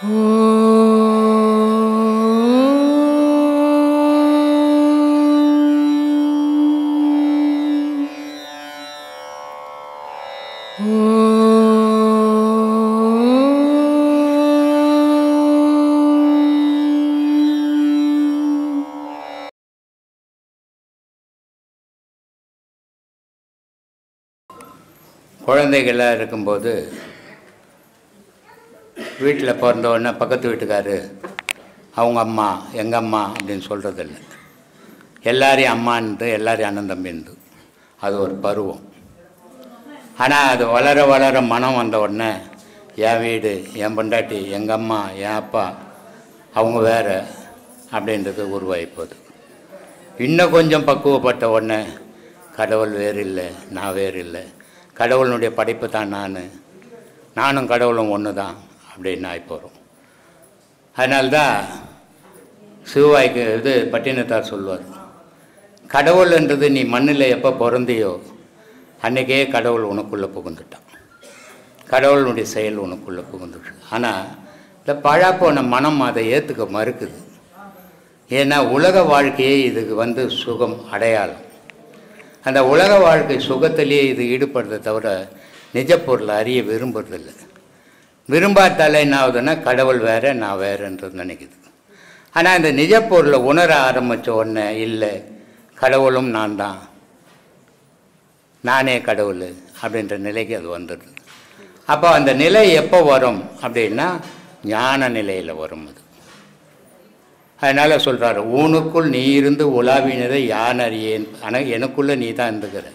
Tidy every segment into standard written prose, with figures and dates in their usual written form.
குழந்தைகளாக இருக்கும்போது வீட்டில் பிறந்த உடனே பக்கத்து வீட்டுக்காரு அவங்க அம்மா எங்கள் அம்மா அப்படின்னு சொல்கிறதில்ல. எல்லாரையும் அம்மான்ட்டு எல்லாரையும் அண்ணன் தம்பின்ட்டு அது ஒரு பருவம். ஆனால் அது வளர வளர மனம் வந்த உடனே என் வீடு, என் பொண்டாட்டி, எங்கள் அம்மா, என் அப்பா அவங்க வேறு அப்படின்றது உருவாகி போகுது. இன்னும் கொஞ்சம் பக்குவப்பட்ட உடனே கடவுள் வேறு இல்லை, நான் வேறு இல்லை, கடவுளுடைய படைப்பு தான் நானும் கடவுளும் ஒன்று தான் அப்படின்னு ஆகிப்போகிறோம். அதனால்தான் சிவாய்க்கு பட்டினத்தார் சொல்லுவார், கடவுள்ன்றது நீ மண்ணில் எப்போ பிறந்தியோ அன்றைக்கே கடவுள் உனக்குள்ளே புகுந்துட்டான், கடவுளுடைய செயல் உனக்குள்ளே புகுந்துட்டு. ஆனால் இந்த பழாப்போன மனம் அதை ஏற்றுக்க மறுக்குது. ஏன்னா உலக வாழ்க்கையே இதுக்கு சுகம் அடையாளம். அந்த உலக வாழ்க்கை சுகத்திலேயே இது ஈடுபடுறதை தவிர நிஜ பொருளை அறிய விரும்புறதில்லை. விரும்பாத்தால என்ன ஆகுதுன்னா கடவுள் வேறு நான் வேறுன்றது நினைக்குது. ஆனால் இந்த நிஜ பொருளை உணர ஆரம்பித்த உடனே இல்லை கடவுளும் நான் தான், நானே கடவுள் அப்படின்ற நிலைக்கு அது வந்துடுது. அப்போ அந்த நிலை எப்போ வரும் அப்படின்னா ஞான நிலையில் வரும். அது அதனால் சொல்கிறாரு, ஊனுக்குள் நீ இருந்து உலாவினதை யான் அறியேன், ஆனால் எனக்குள்ளே நீ தான் இருந்துக்கிற.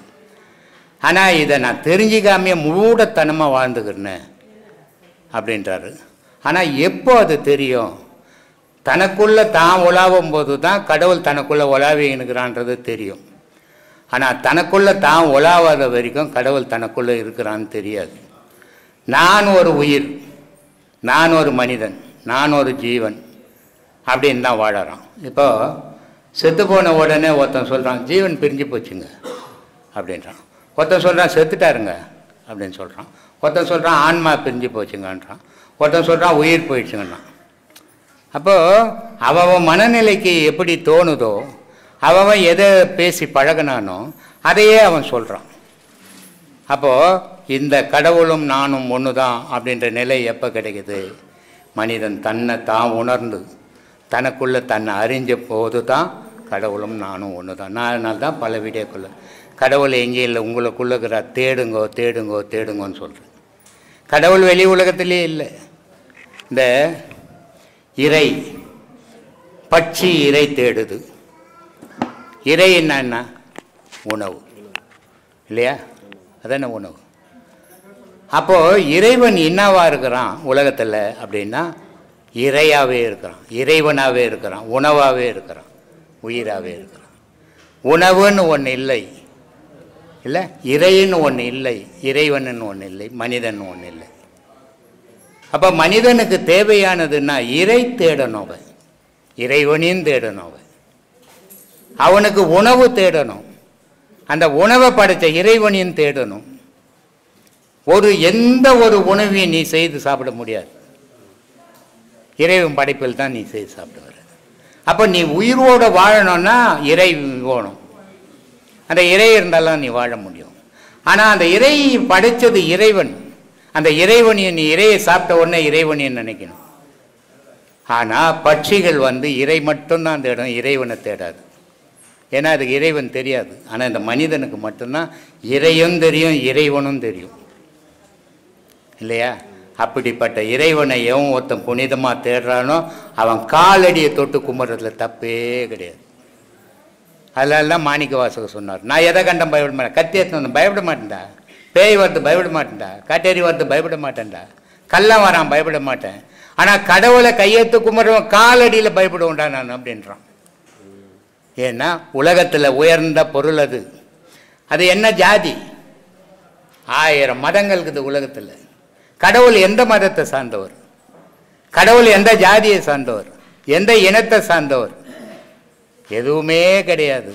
ஆனால் இதை நான் தெரிஞ்சிக்காமையே மூடத்தனமாக வாழ்ந்துக்கிறேன்னு அப்படின்றாரு. ஆனால் எப்போ அது தெரியும்? தனக்குள்ளே தான் உலாவும் போது தான் கடவுள் தனக்குள்ளே உலாவினுக்கிறான்றது தெரியும். ஆனால் தனக்குள்ளே தான் உலாவாத வரைக்கும் கடவுள் தனக்குள்ளே இருக்கிறான்னு தெரியாது. நான் ஒரு உயிர், நான் ஒரு மனிதன், நான் ஒரு ஜீவன் அப்படின்னு தான் வாழறான். இப்போ செத்து போன உடனே ஒருத்தன் சொல்கிறான் ஜீவன் பிரிஞ்சு போச்சுங்க அப்படின்றான். ஒருத்தன் சொல்கிறான் செத்துட்டாருங்க அப்படின்னு சொல்கிறான். ஒருத்தன் சொல்கிறான் ஆன்மா பிரிஞ்சு போச்சுங்கன்றான். ஒருத்தன் சொல்கிறான் உயிர் போயிடுச்சுங்கண்ணான். அப்போது அவன் மனநிலைக்கு எப்படி தோணுதோ, அவன் எதை பேசி பழகினானோ அதையே அவன் சொல்கிறான். அப்போது இந்த கடவுளும் நானும் ஒன்று தான் அப்படின்ற நிலை எப்போ கிடைக்குது? மனிதன் தன்னை தான் உணர்ந்து தனக்குள்ளே தன்னை அறிஞ்ச போது தான் கடவுளும் நானும் ஒன்று தான். நான் அதனால தான் பல வீடியோக்குள்ளே கடவுள் எங்கே இல்லை, உங்களுக்குள்ளே இருக்கிற தேடுங்கோ தேடுங்கோ தேடுங்கோன்னு சொல்கிறேன். கடவுள் வெளி உலகத்திலே இல்லை. இந்த இறை பட்சி இறை தேடுது. இறை என்னன்னா உணவு இல்லையா? அதான உணவு. அப்போது இறைவன் என்னவா இருக்கிறான் உலகத்தில் அப்படின்னா இறையாகவே இருக்கிறான், இறைவனாகவே இருக்கிறான், உணவாகவே இருக்கிறான், உயிராகவே இருக்கிறான். உணவுன்னு ஒன்று இல்லை இல்லை, இறைன்னு ஒன்று இல்லை, இறைவன்னு ஒன்று இல்லை, மனிதன் ஒன்று இல்லை. அப்போ மனிதனுக்கு தேவையானதுன்னா இறை தேடணும், அவன் இறைவனையும் தேடணும், அவனுக்கு உணவு தேடணும், அந்த உணவை படைத்த இறைவனையும் தேடணும். எந்த ஒரு உணவையும் நீ செய்து சாப்பிட முடியாது, இறைவன் படைப்பில் தான் நீ செய்து சாப்பிட்டு வர. அப்போ நீ உயிரோடு வாழணும்னா இறை வேணும், அந்த இறை இருந்தாலும் நீ வாழ முடியும். ஆனால் அந்த இறை படைத்தது இறைவன், அந்த இறைவனையும் நீ இறையை சாப்பிட்ட உடனே இறைவனையும் நினைக்கணும். ஆனால் பட்சிகள் இறை மட்டும்தான் தேடும், இறைவனை தேடாது. ஏன்னா அதுக்கு இறைவன் தெரியாது. ஆனால் இந்த மனிதனுக்கு மட்டும்தான் இறையும் தெரியும், இறைவனும் தெரியும் இல்லையா? அப்படிப்பட்ட இறைவனை எவன் ஒருத்தன் புனிதமாக தேடுறானோ அவன் காலடியை தொட்டு கும்பிட்றதுல தப்பே கிடையாது. அதெல்லாம் மாணிக்க வாசகர் சொன்னார், நான் எதை கண்டம் பயப்பட மாட்டேன், கத்தி எடுத்து பயப்பட மாட்டேன்டா, பேய் வருது பயப்பட மாட்டேன்டா, காட்டேரி வருது பயப்பட மாட்டேன்டா, கள்ளம் வரான் பயப்பட மாட்டேன், ஆனால் கடவுளை கையெழுத்து கும்பிட்றவன் காலடியில் பயப்படுவோண்டா நான் அப்படின்றான். ஏன்னா உலகத்தில் உயர்ந்த பொருள் அது. அது என்ன ஜாதி? 1000 மதங்கள் இருக்குது உலகத்தில். கடவுள் எந்த மதத்தை சார்ந்தவர்? கடவுள் எந்த ஜாதியை சார்ந்தவர்? எந்த இனத்தை சார்ந்தவர்? எதுவுமே கிடையாது.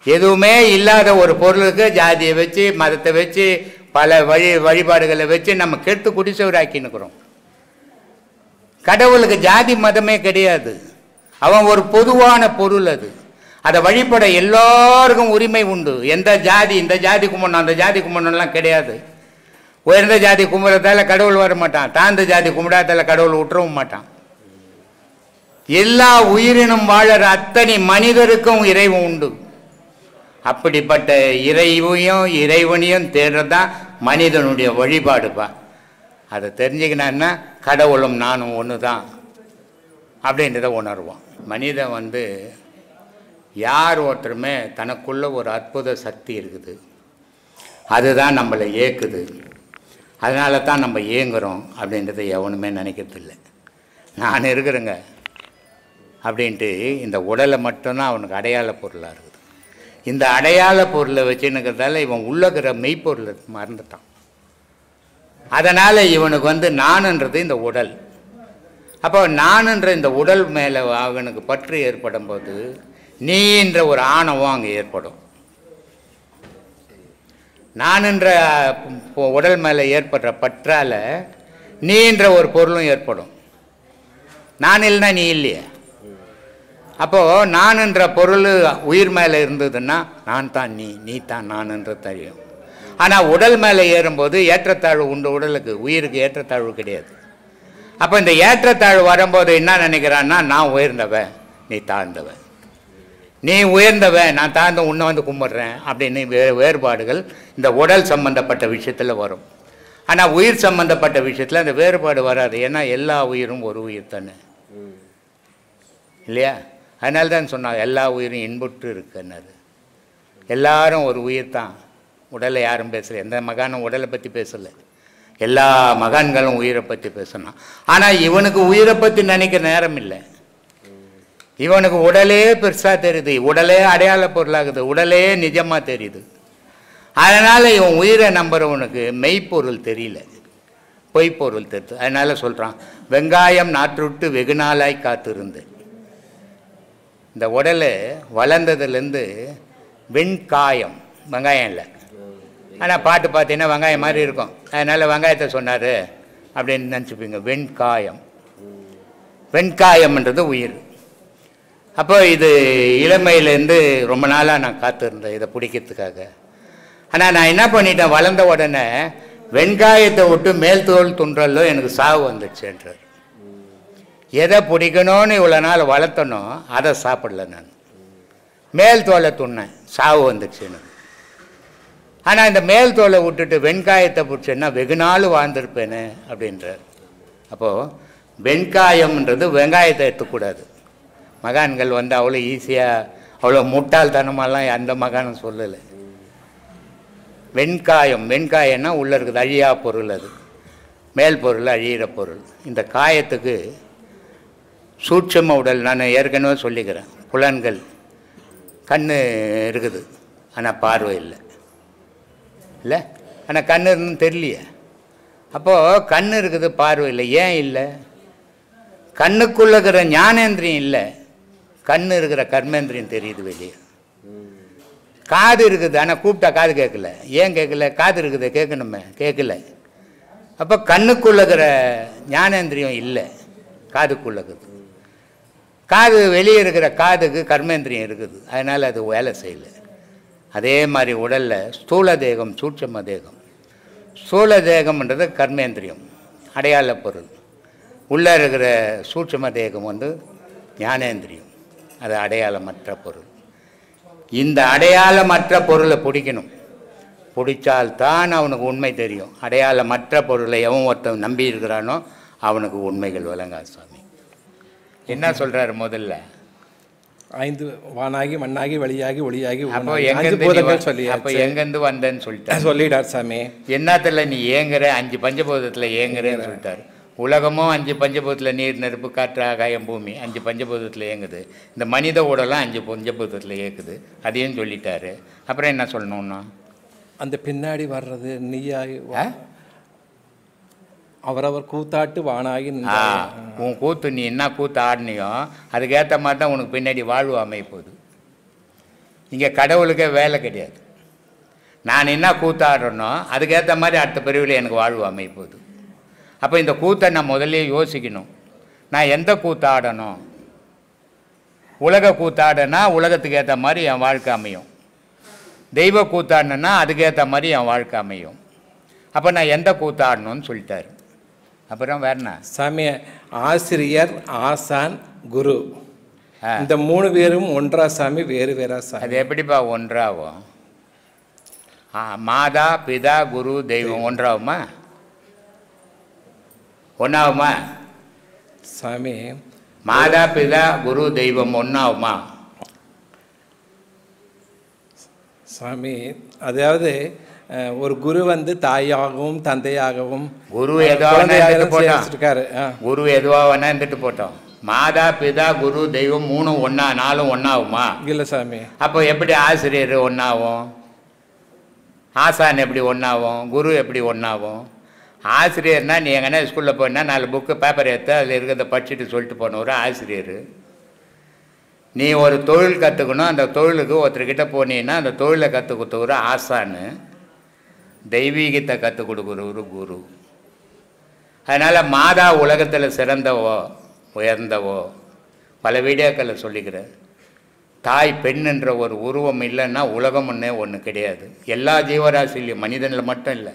எதுவுமே இல்லாத ஒரு பொருளுக்கு ஜாதியை வச்சு மதத்தை வச்சு பல வழிபாடுகளை வச்சு நம்ம கெடுத்து குடிசவராக்கின்னுக்கிறோம். கடவுளுக்கு ஜாதி மதமே கிடையாது. அவன் ஒரு பொதுவான பொருள். அதை வழிபட எல்லாருக்கும் உரிமை உண்டு. எந்த ஜாதி இந்த ஜாதி கும்பிடணும் அந்த ஜாதி கும்பிடணும்லாம் கிடையாது. உயர்ந்த ஜாதி கும்பிட்றதால கடவுள் வர மாட்டான், தாழ்ந்த ஜாதி கும்பிடாதால கடவுள் விட்டுறவும் மாட்டான். எல்லா உயிரினும் வாழற அத்தனை மனிதருக்கும் இறைவன் உண்டு. அப்படிப்பட்ட இறைவனையும் தேடுறதுதான் மனிதனுடைய வழிபாடுப்பா. அதை தெரிஞ்சுக்கினான்னா கடவுளும் நானும் ஒன்று தான் அப்படின்றத உணர்வோம். மனிதன் யார் ஒருத்தருமே தனக்குள்ள ஒரு அற்புத சக்தி இருக்குது, அதுதான் நம்மளை ஏக்குது, அதனால தான் நம்ம ஏங்குறோம் அப்படின்றத எவனுமே நினைக்கிறதில்லை. நான் இருக்கிறேங்க அப்படின்ட்டு இந்த உடலை மட்டும்தான் அவனுக்கு அடையாள பொருளாக இருக்குது. இந்த அடையாள பொருளை வச்சுன்னுக்கிறதால இவன் உள்ளக்கிற மெய்ப்பொருளை மறந்துட்டான். அதனால் இவனுக்கு நானுன்றது இந்த உடல். அப்போ நானுன்ற இந்த உடல் மேலே அவனுக்கு பற்று ஏற்படும் போது நீன்ற ஒரு ஆணவம் அங்கே ஏற்படும். நானுன்ற உடல் மேலே ஏற்படுற பற்றால் நீன்ற ஒரு பொருளும் ஏற்படும். நான் இல்லைன்னா நீ இல்லையே. அப்போது நானுன்ற பொருள் உயிர் மேலே இருந்ததுன்னா நான் தான் நீ தான் நானுன்றது தெரியும். ஆனால் உடல் மேலே ஏறும்போது ஏற்றத்தாழ்வு உண்டு. உடலுக்கு உயிருக்கு ஏற்றத்தாழ்வு கிடையாது. அப்போ இந்த ஏற்றத்தாழ்வு வரும்போது என்ன நினைக்கிறான்னா நான் உயர்ந்தவன் நீ தாழ்ந்தவன், நீ உயர்ந்தவன் நான் தாழ்ந்த உன்னை கும்பிட்றேன் அப்படின்னு வேறுபாடுகள் இந்த உடல் சம்பந்தப்பட்ட விஷயத்தில் வரும். ஆனால் உயிர் சம்பந்தப்பட்ட விஷயத்தில் அந்த வேறுபாடு வராது. ஏன்னா எல்லா உயிரும் ஒரு உயிர் தானே இல்லையா? அதனால தான் சொன்னாங்க எல்லா உயிரும் இன்புற்று இருக்குன்னாரு. எல்லாரும் ஒரு உயிர் தான். உடலை யாரும் பேசலை, எந்த மகானும் உடலை பற்றி பேசலை. எல்லா மகான்களும் உயிரை பற்றி பேசணும். ஆனால் இவனுக்கு உயிரை பற்றி நினைக்கிற நேரம் இல்லை. இவனுக்கு உடலே பெருசாக தெரியுது, உடலே அடையாள பொருளாகுது, உடலே நிஜமாக தெரியுது. அதனால் இவன் உயிரை நம்புறவனுக்கு மெய்ப்பொருள் தெரியல, பொய்ப்பொருள் தெரியுது. அதனால் சொல்கிறான் வெங்காயம் நாற்றுட்டு வெகு நாளாய் காத்திருந்து. இந்த உடல் வளர்ந்ததுலேருந்து வெண்காயம், வெங்காயம் இல்லை, ஆனால் பாட்டு பார்த்தீங்கன்னா வெங்காயம் மாதிரி இருக்கும். அதனால் வெங்காயத்தை சொன்னார் அப்படின்னு நினச்சிப்பீங்க. வெண்காயம், வெண்காயம்ன்றது உயிர். அப்போ இது இளமையிலேருந்து ரொம்ப நாளாக நான் காத்திருந்தேன் இதை பிடிக்கிறதுக்காக. ஆனால் நான் என்ன பண்ணிட்டேன், வளர்ந்த உடனே வெங்காயத்தை விட்டு மேல் தோல் துன்றலோ எனக்கு சாவு வந்துடுச்சுன்றார். எதை பிடிக்கணும்னு இவ்வளோ நாள் வளர்த்தனோ அதை சாப்பிடல நான், மேல் தோலை துண்ணேன், சாவு வந்துடுச்சு எனக்கு. ஆனால் இந்த மேல் தோலை விட்டுட்டு வெண்காயத்தை பிடிச்சேன்னா வெகு நாள் வாழ்ந்திருப்பேனே அப்படின்றார். அப்போது வெண்காயம்ன்றது வெங்காயத்தை எடுத்துக்கூடாது. மகான்கள் அவ்வளோ ஈஸியாக அவ்வளோ முட்டாள்தனமாலாம் அந்த மகானும் சொல்லலை. வெண்காயம், வெண்காயம்னா உள்ளே இருக்குது அழியா பொருள், அது மேல் பொருள் அழியிற பொருள். இந்த காயத்துக்கு சூட்சும உடல் நான் ஏற்கனவே சொல்லிக்கிறேன். புலன்கள், கண் இருக்குது ஆனால் பார்வை இல்லை இல்லை, ஆனால் கண் இருக்குன்னு தெரியலையே. அப்போது கண் இருக்குது பார்வை இல்லை. ஏன் இல்லை? கண்ணுக்குள்ள இருக்கிற ஞானேந்திரியம் இல்லை, கண் இருக்கிற கர்மேந்திரியம் தெரியுது வெளியே. காது இருக்குது ஆனால் கூப்பிட்டா காது கேட்கல. ஏன் கேட்கல? காது இருக்குது கேட்கணுமே, கேட்கல. அப்போ கண்ணுக்குள்ள இருக்கிற ஞானேந்திரியம் இல்லை, காதுக்குள்ள இருக்குது. காது வெளியே இருக்கிற காதுக்கு கர்மேந்திரியம் இருக்குது, அதனால் அது வேலை செய்யலை. அதே மாதிரி உடலில் ஸ்தூல தேகம், சூட்சும தேகம். ஸ்தூல தேகம்ன்றது கர்மேந்திரியம், அடையாள பொருள். உள்ளே இருக்கிற சூட்சும தேகம் ஞானேந்திரியம், அது அடையாளமற்ற பொருள். இந்த அடையாளமற்ற பொருளை பிடிக்கணும். பிடிச்சால்தான் அவனுக்கு உண்மை தெரியும். அடையாளமற்ற பொருளை எவன் ஒருத்தன் நம்பி இருக்கிறானோ அவனுக்கு உண்மைகள் விளங்காது. சுவாமி என்ன சொல்கிறாரு முதல்ல? 5 வானாகி மண்ணாகி வழியாகி ஒளியாகி. அப்போ எங்கேருந்து வந்தேன்னு சொல்லிட்டார் சாமி. என்னத்துல நீ ஏங்குற? 5 பஞ்சபூதத்தில் ஏங்குறேன்னு சொல்லிட்டார். உலகமும் 5 பஞ்சபூதத்தில் நீர், நெருப்பு, காற்று, ஆகாயம், பூமி 5 பஞ்சபூதத்தில் இயங்குது. இந்த மனித உடலும் 5 பஞ்சபூதத்தில் இயக்குது, அதையும் சொல்லிட்டாரு. அப்புறம் என்ன சொல்லணும்னா அந்த பின்னாடி வர்றது நீயாகி அவரவர் கூத்தாட்டு வானாகி. உன் கூத்து நீ என்ன கூத்து ஆடினியோ அதுக்கேற்ற மாதிரி தான் உனக்கு பின்னாடி வாழ்வு அமைய போகுது. இங்கே கடவுளுக்கே வேலை கிடையாது. நான் என்ன கூத்து ஆடுறேனோ அதுக்கேற்ற மாதிரி அடுத்த பிரிவில் எனக்கு வாழ்வு அமைய போகுது. அப்போ இந்த கூத்தை நான் முதல்ல யோசிக்கணும். நான் எந்த கூத்தாடணும்? உலக கூத்தாடனா உலகத்துக்கு ஏற்ற மாதிரி என் வாழ்க்கை அமையும். தெய்வ கூத்தாடணுன்னா அதுக்கேற்ற மாதிரி என் வாழ்க்கை அமையும். அப்போ நான் எந்த கூத்தாடணும்னு சொல்லிட்டாரு. அப்புறம் வேறண்ணா சாமி, ஆசிரியர், ஆசான், குரு, இந்த 3 பேரும் ஒன்றா சாமி, வேறு வேறா சாமி? அது எப்படிப்பா ஒன்றாகும்? மாதா பிதா குரு தெய்வம் ஒன்றாகுமா? ஒன்றாகுமா சாமி? மாதா பிதா குரு தெய்வம் ஒன்றாகுமா சாமி? அதாவது ஒரு குரு வந்து தாயாகவும் தந்தையாகவும் குரு எதுவாக குரு எதுவாக வேணா இருந்துட்டு போட்டோம். மாதா பிதா குரு தெய்வம் 3 ஒன்றா 4 ஒன்றாகுமா? இல்லை சாமி. அப்போ எப்படி ஆசிரியர் ஒன்றாகும்? ஆசான் எப்படி ஒன்றாகும்? குரு எப்படி ஒன்றாகும்? ஆசிரியர்னால் நீ எங்கன்னா ஸ்கூலில் போனால் 4 புக்கு பேப்பர் எடுத்து அதில் இருக்கிறத படிச்சுட்டு சொல்லிட்டு போன ஒரு ஆசிரியர். நீ ஒரு தொழில் கற்றுக்கணும், அந்த தொழிலுக்கு ஒருத்தர்கிட்ட போனீங்கன்னா அந்த தொழிலை கற்றுக் கொடுத்தவர் ஆசான்னு, தெய்வீகத்தை கற்றுக் கொடுக்குற ஒரு குரு. அதனால் மாதா உலகத்தில் சிறந்தவோ உயர்ந்தவோ பல வீடியோக்களில் சொல்லிக்கிறேன். தாய் பெண்ணுன்ற ஒரு உருவம் இல்லைன்னா உலகம்னே ஒன்று கிடையாது. எல்லா ஜீவராசிலையும், மனிதனில் மட்டும் இல்லை,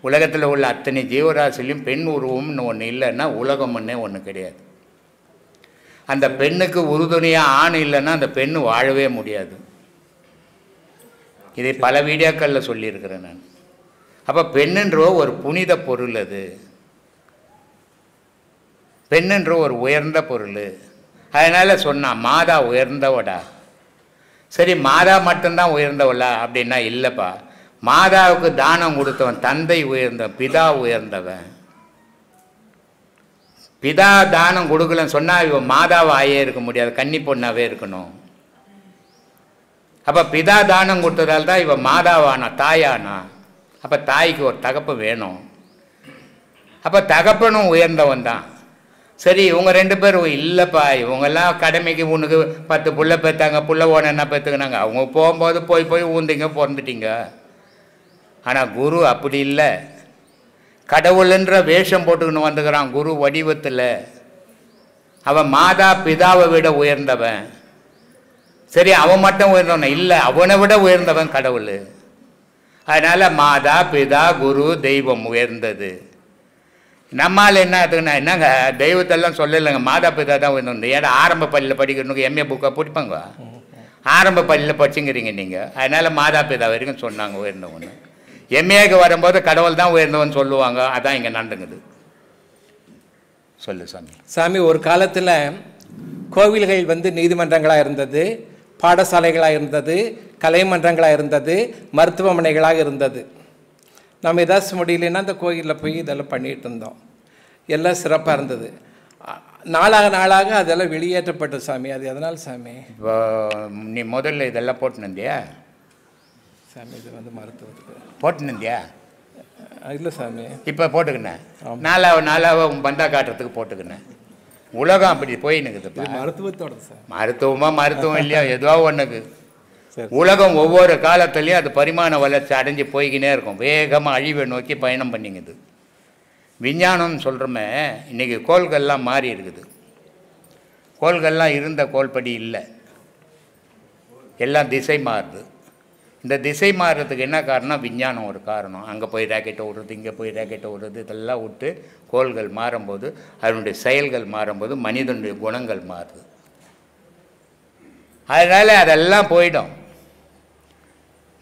உலகத்தில் உள்ள அத்தனை ஜீவராசிலையும் பெண் உருவம்னு ஒன்று இல்லைன்னா உலகம்னே ஒன்று கிடையாது. அந்த பெண்ணுக்கு உறுதுணையாக ஆண் இல்லைன்னா அந்த பெண்ணு வாழவே முடியாது. இதை பல வீடியோக்களில் சொல்லியிருக்கிறேன் நான். அப்போ பெண்ணுன்ற ஒரு புனித பொருள், அது பெண்ணுன்ற ஒரு உயர்ந்த பொருள். அதனால் சொன்னான் மாதா உயர்ந்தவடா. சரி, மாதா மட்டும்தான் உயர்ந்தவளா அப்படின்னா இல்லைப்பா. மாதாவுக்கு தானம் கொடுத்தவன் தந்தை உயர்ந்தவன், பிதா உயர்ந்தவன். பிதா தானம் கொடுக்கலன்னு சொன்னால் இவன் மாதாவாயே இருக்க முடியாது, கன்னி பொண்ணாவே இருக்கணும். அப்போ பிதா தானம் கொடுத்ததால் தான் இவன் மாதாவானா, தாயானா. அப்போ தாய்க்கு ஒரு தகப்பு வேணும். அப்போ தகப்பனும் உயர்ந்தவன் தான். சரி, இவங்க 2 பேரும் இல்லைப்பா, இவங்கெல்லாம் கடமைக்கு உனக்கு 10 புள்ள பெற்றாங்க, புள்ள ஓன என்ன பெற்றுக்கினாங்க, அவங்க போகும்போது போய் ஊந்திங்க பிறந்துட்டீங்க. ஆனால் குரு அப்படி இல்லை. கடவுள்ன்ற வேஷம் போட்டுக்கின்னு வந்துக்கிறான் குரு வடிவத்தில். அவன் மாதா பிதாவை விட உயர்ந்தவன். சரி, அவன் மட்டும் உயர்ந்தவன் இல்லை, அவனை விட உயர்ந்தவன் கடவுள். அதனால் மாதா பிதா குரு தெய்வம் உயர்ந்தது. நம்மால் என்ன ஆகுதுன்னா, என்னங்க தெய்வத்தெல்லாம் சொல்லலைங்க, மாதா பிதா தான் உயர்ந்தது. ஏன்னா ஆரம்ப பள்ளியில் படிக்கணுங்க எம்ஏ புக்கை பிடிப்பாங்க, ஆரம்ப பள்ளியில் படிச்சுங்கிறீங்க நீங்கள். அதனால் மாதா பிதா வரைக்கும் சொன்னாங்க உயர்ந்தவன்னு. எம்ஏக்கு வரும்போது கடவுள் தான் உயர்ந்தவன் சொல்லுவாங்க. அதான் இங்கே நடந்துங்குது. சொல்லு சாமி. சாமி, ஒரு காலத்தில் கோவில்கள் வந்து நீதிமன்றங்களாக இருந்தது, பாடசாலைகளாக இருந்தது, கலைமன்றங்களாக இருந்தது, மருத்துவமனைகளாக இருந்தது. நம்ம ஏதாச்சும் முடியலன்னா அந்த கோயிலில் போய் இதெல்லாம் பண்ணிகிட்டு இருந்தோம். எல்லாம் சிறப்பாக இருந்தது. நாளாக அதெல்லாம் வெளியேற்றப்பட்ட சாமி. அது எதனால் சாமி? இப்போ நீ முதல்ல இதெல்லாம் போட்டுனந்தியா சாமி? இது வந்து மருத்துவத்துக்கு போட்டுனந்தியா? இல்லை சாமி, இப்போ போட்டுக்கினேன். நாளாக பந்தா காட்டுறதுக்கு போட்டுக்கினேன். உலகம் அப்படி போயின்னுக்குதுப்பா. மருத்துவத்தோட சார், மருத்துவம் இல்லையா, எதுவோ ஒன்றுக்கு. உலகம் ஒவ்வொரு காலத்துலேயும் அது பரிமாண வளர்ச்சி அடைஞ்சு போய்கினே இருக்கும். வேகமாக அழிவை நோக்கி பயணம் பண்ணிங்குது. விஞ்ஞானம்னு சொல்கிறோமே, இன்றைக்கி கோள்கள்லாம் மாறி இருக்குது. கோள்கள்லாம் இருந்த கோள்படி இல்லை, எல்லாம் திசை மாறுது. இந்த திசை மாறுறதுக்கு என்ன காரணம்? விஞ்ஞானம் ஒரு காரணம். அங்கே போய் ராக்கெட்டை விடுறது, இங்கே போய் ராக்கெட்டை விடுறது, இதெல்லாம் விட்டு கோள்கள் மாறும்போது அதனுடைய செயல்கள் மாறும்போது மனிதனுடைய குணங்கள் மாறுது. அதனால் அதெல்லாம் போயிடும்.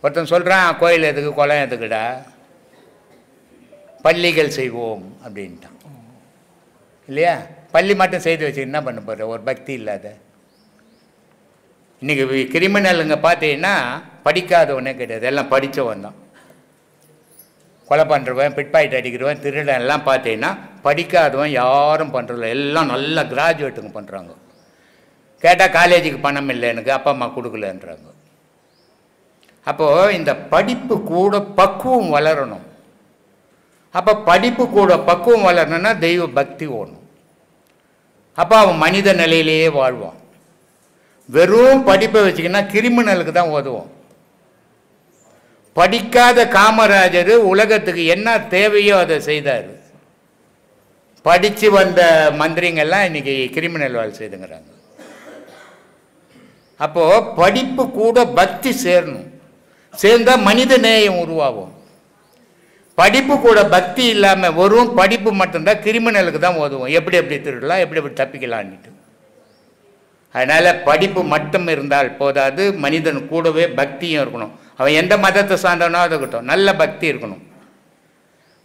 ஒருத்தன் சொல்கிறான் கோயில் எதுக்கு, குளம் எதுக்குடா, பள்ளிகள் செய்வோம் அப்படின்ட்டான் இல்லையா? பள்ளி மட்டும் செய்து வச்சு என்ன பண்ண போகிற? ஒரு பக்தி இல்லாத. இன்றைக்கி கிரிமினலுங்க பார்த்தீங்கன்னா படிக்காதவனே கிடையாது, எல்லாம் படித்தவன் தான். கொலை பண்ணுறவன், பிட்பாக்கெட் அடிக்கிறவன், திருடன் எல்லாம் பார்த்தீங்கன்னா படிக்காதவன் யாரும் பண்ணுறதில்ல, எல்லாம் நல்ல கிராஜுவேட்டுங்க பண்ணுறாங்க. கேட்டால் காலேஜுக்கு பணம் இல்லை, எனக்கு அப்பா அம்மா கொடுக்கலன்றாங்க. அப்போது இந்த படிப்பு கூட பக்குவம் வளரணும். அப்போ படிப்பு கூட பக்குவம் வளரணும்னா தெய்வ பக்தி ஓணும். அப்போ அவன் மனித நிலையிலேயே வாழ்வான். வெறும் படிப்பை வச்சுக்கின்னா கிரிமினலுக்கு தான் உதவும். படிக்காத காமராஜர் உலகத்துக்கு என்ன தேவையோ அதை செய்தார். படித்து வந்த மந்திரிங்கெல்லாம் இன்றைக்கி கிரிமினல் வேலை செய்துங்கிறாங்க. அப்போது படிப்பு கூட பக்தி சேரணும், சேர்ந்தால் மனித நேயம் உருவாகும். படிப்பு கூட பக்தி இல்லாமல் வெறும் படிப்பு மட்டும்தான் கிரிமினலுக்கு தான் உதவும். எப்படி எப்படி திருடலாம், எப்படி எப்படி தப்பிக்கலான்ட்டு. அதனால் படிப்பு மட்டும் இருந்தால் போதாது, மனிதன் கூடவே பக்தியும் இருக்கணும். அவன் எந்த மதத்தை சார்ந்தவனோ அதை இருக்கட்டும், நல்ல பக்தி இருக்கணும்.